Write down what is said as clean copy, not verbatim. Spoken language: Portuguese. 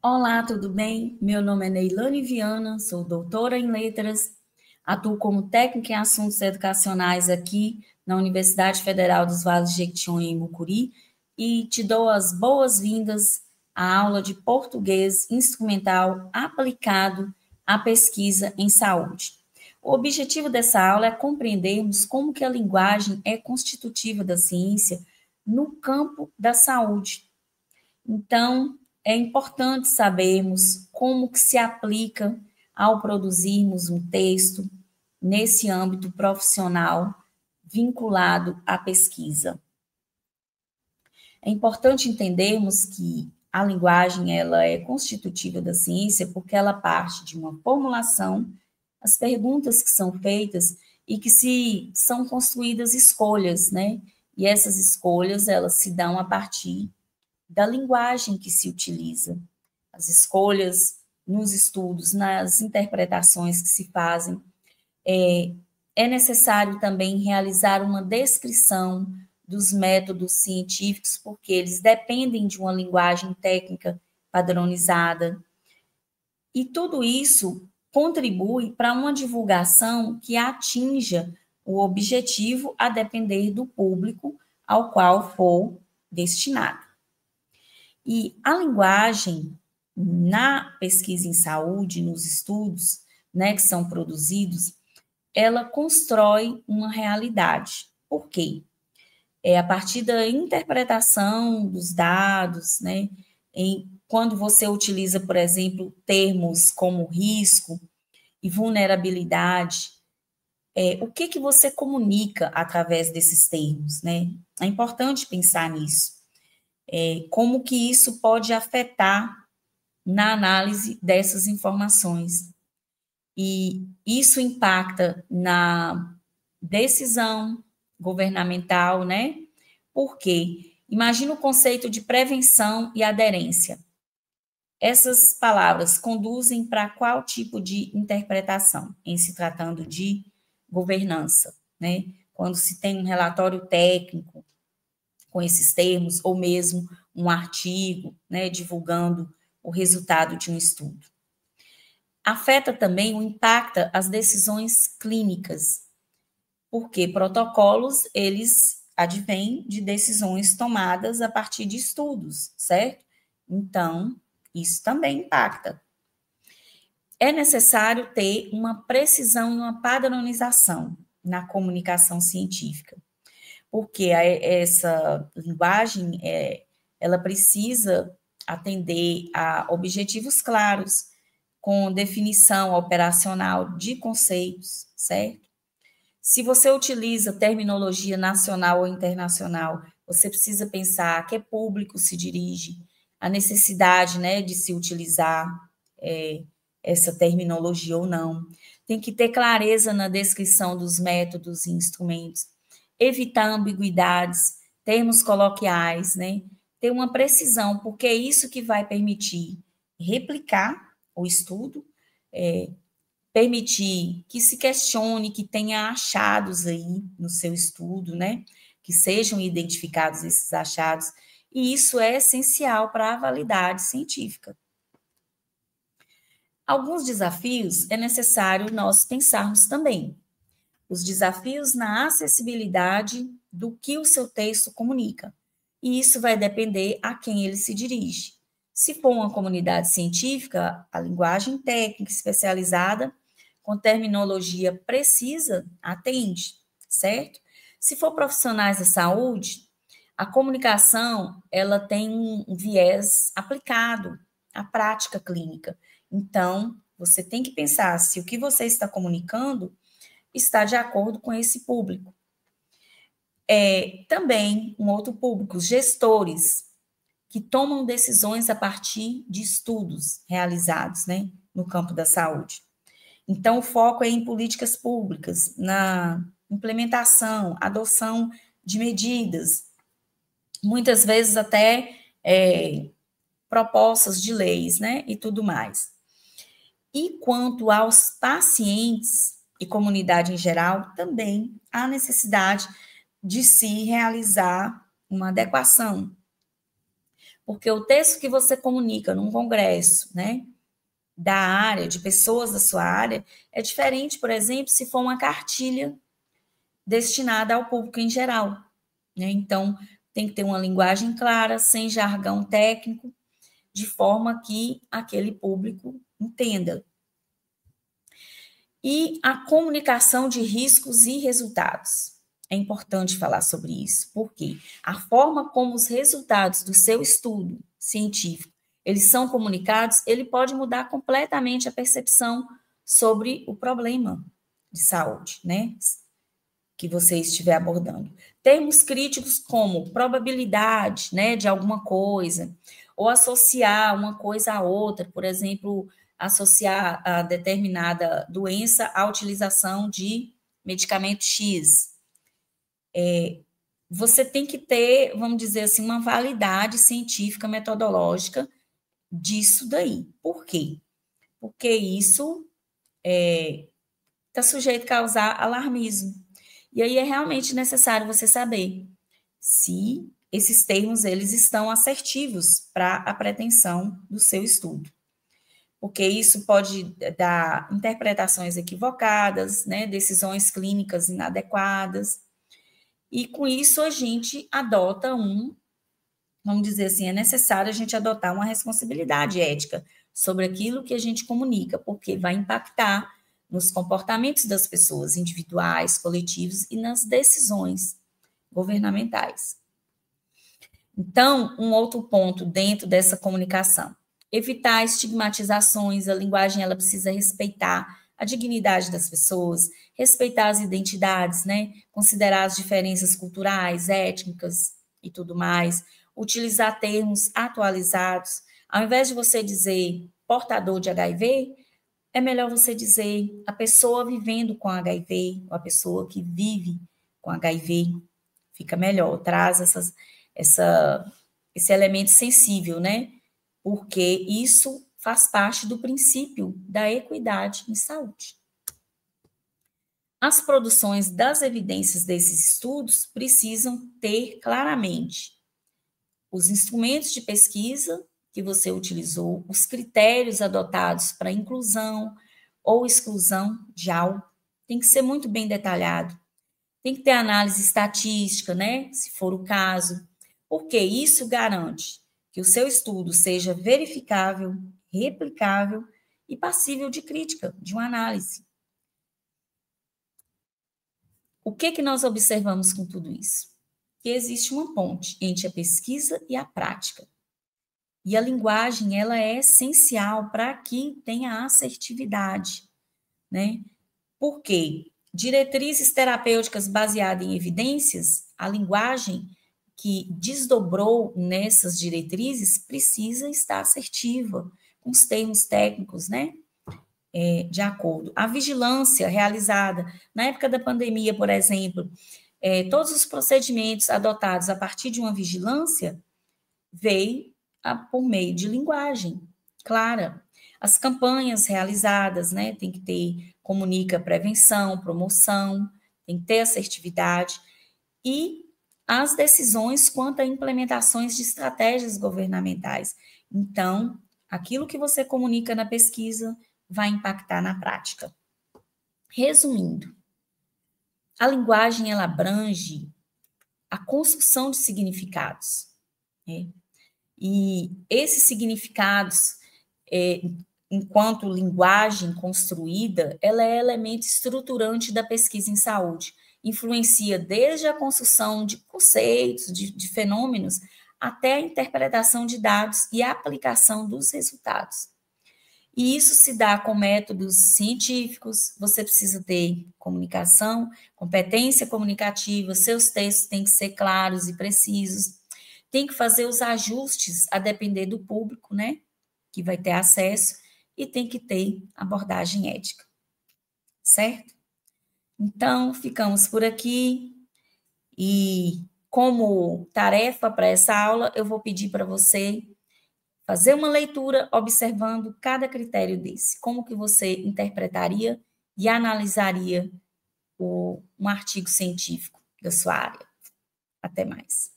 Olá, tudo bem? Meu nome é Neilane Viana, sou doutora em letras, atuo como técnica em assuntos educacionais aqui na Universidade Federal dos Vales de Jequitinhonha em Mucuri e te dou as boas-vindas à aula de português instrumental aplicado à pesquisa em saúde. O objetivo dessa aula é compreendermos como que a linguagem é constitutiva da ciência no campo da saúde. Então, é importante sabermos como que se aplica ao produzirmos um texto nesse âmbito profissional vinculado à pesquisa. É importante entendermos que a linguagem ela é constitutiva da ciência porque ela parte de uma formulação, as perguntas que são feitas e que se são construídas escolhas, né? E essas escolhas elas se dão a partir da linguagem que se utiliza, as escolhas nos estudos, nas interpretações que se fazem. É necessário também realizar uma descrição dos métodos científicos, porque eles dependem de uma linguagem técnica padronizada. E tudo isso contribui para uma divulgação que atinja o objetivo a depender do público ao qual for destinado. E a linguagem, na pesquisa em saúde, nos estudos, né, que são produzidos, ela constrói uma realidade. Por quê? É a partir da interpretação dos dados, né? Quando você utiliza, por exemplo, termos como risco e vulnerabilidade, o que você comunica através desses termos, né? É importante pensar nisso. Como que isso pode afetar na análise dessas informações. E isso impacta na decisão governamental, né? Por quê? Imagina o conceito de prevenção e aderência. Essas palavras conduzem para qual tipo de interpretação em se tratando de governança, né? Quando se tem um relatório técnico com esses termos, ou mesmo um artigo, né, divulgando o resultado de um estudo. Afeta também ou impacta as decisões clínicas, porque protocolos, eles advêm de decisões tomadas a partir de estudos, certo? Então, isso também impacta. É necessário ter uma precisão e uma padronização na comunicação científica, porque essa linguagem, ela precisa atender a objetivos claros, com definição operacional de conceitos, certo? Se você utiliza terminologia nacional ou internacional, você precisa pensar a que público se dirige, a necessidade, né, de se utilizar essa terminologia ou não. Tem que ter clareza na descrição dos métodos e instrumentos, evitar ambiguidades, termos coloquiais, né? Ter uma precisão, porque é isso que vai permitir replicar o estudo, permitir que se questione, que tenha achados aí no seu estudo, né? Que sejam identificados esses achados, e isso é essencial para a validade científica. Alguns desafios é necessário nós pensarmos também. Os desafios na acessibilidade do que o seu texto comunica. E isso vai depender a quem ele se dirige. Se for uma comunidade científica, a linguagem técnica especializada, com terminologia precisa, atende, certo? Se for profissionais da saúde, a comunicação, ela tem um viés aplicado à prática clínica. Então, você tem que pensar se o que você está comunicando está de acordo com esse público. Também um outro público, os gestores, que tomam decisões a partir de estudos realizados, né, no campo da saúde. Então, o foco é em políticas públicas, na implementação, adoção de medidas, muitas vezes até propostas de leis, né, e tudo mais. E quanto aos pacientes e comunidade em geral, também há necessidade de se realizar uma adequação, Porque o texto que você comunica num congresso, né, da área, de pessoas da sua área, é diferente, por exemplo, se for uma cartilha destinada ao público em geral, né? Então, tem que ter uma linguagem clara, sem jargão técnico, de forma que aquele público entenda. E a comunicação de riscos e resultados. É importante falar sobre isso, porque a forma como os resultados do seu estudo científico eles são comunicados, ele pode mudar completamente a percepção sobre o problema de saúde, né? Que você estiver abordando. Termos críticos como probabilidade, né, de alguma coisa, ou associar uma coisa a outra, por exemplo, associar a determinada doença à utilização de medicamento X. Você tem que ter, vamos dizer assim, uma validade científica, metodológica disso daí. Por quê? Porque isso está sujeito a causar alarmismo. E aí é realmente necessário você saber se esses termos eles estão assertivos para a pretensão do seu estudo. Porque isso pode dar interpretações equivocadas, né, decisões clínicas inadequadas. E com isso a gente adota vamos dizer assim, é necessário a gente adotar uma responsabilidade ética sobre aquilo que a gente comunica, porque vai impactar nos comportamentos das pessoas individuais, coletivos e nas decisões governamentais. Então, um outro ponto dentro dessa comunicação, evitar estigmatizações, a linguagem ela precisa respeitar a dignidade das pessoas, respeitar as identidades, né? Considerar as diferenças culturais, étnicas e tudo mais, utilizar termos atualizados. Ao invés de você dizer portador de HIV, é melhor você dizer a pessoa vivendo com HIV, ou a pessoa que vive com HIV. Fica melhor, traz esse elemento sensível, né? Porque isso faz parte do princípio da equidade em saúde. As produções das evidências desses estudos precisam ter claramente os instrumentos de pesquisa que você utilizou, os critérios adotados para inclusão ou exclusão de algo, tem que ser muito bem detalhado. Tem que ter análise estatística, né? Se for o caso, porque isso garante que o seu estudo seja verificável, replicável e passível de crítica, de uma análise. O que nós observamos com tudo isso? Que existe uma ponte entre a pesquisa e a prática. E a linguagem, ela é essencial para que tenha assertividade, né? Por quê? Diretrizes terapêuticas baseadas em evidências, a linguagem que desdobrou nessas diretrizes precisa estar assertiva, com os termos técnicos, né? De acordo. A vigilância realizada na época da pandemia, por exemplo, todos os procedimentos adotados a partir de uma vigilância veio por meio de linguagem clara. As campanhas realizadas, né, tem que ter, comunica prevenção, promoção, tem que ter assertividade e as decisões quanto a implementações de estratégias governamentais. Então, aquilo que você comunica na pesquisa vai impactar na prática. Resumindo, a linguagem ela abrange a construção de significados, né? E esses significados, enquanto linguagem construída, ela é elemento estruturante da pesquisa em saúde. Influencia desde a construção de conceitos, de fenômenos, até a interpretação de dados e a aplicação dos resultados. E isso se dá com métodos científicos, você precisa ter comunicação, competência comunicativa, seus textos têm que ser claros e precisos, tem que fazer os ajustes a depender do público, né, que vai ter acesso, e tem que ter abordagem ética, certo? Então, ficamos por aqui, e como tarefa para essa aula, eu vou pedir para você fazer uma leitura observando cada critério desse, como que você interpretaria e analisaria um artigo científico da sua área. Até mais.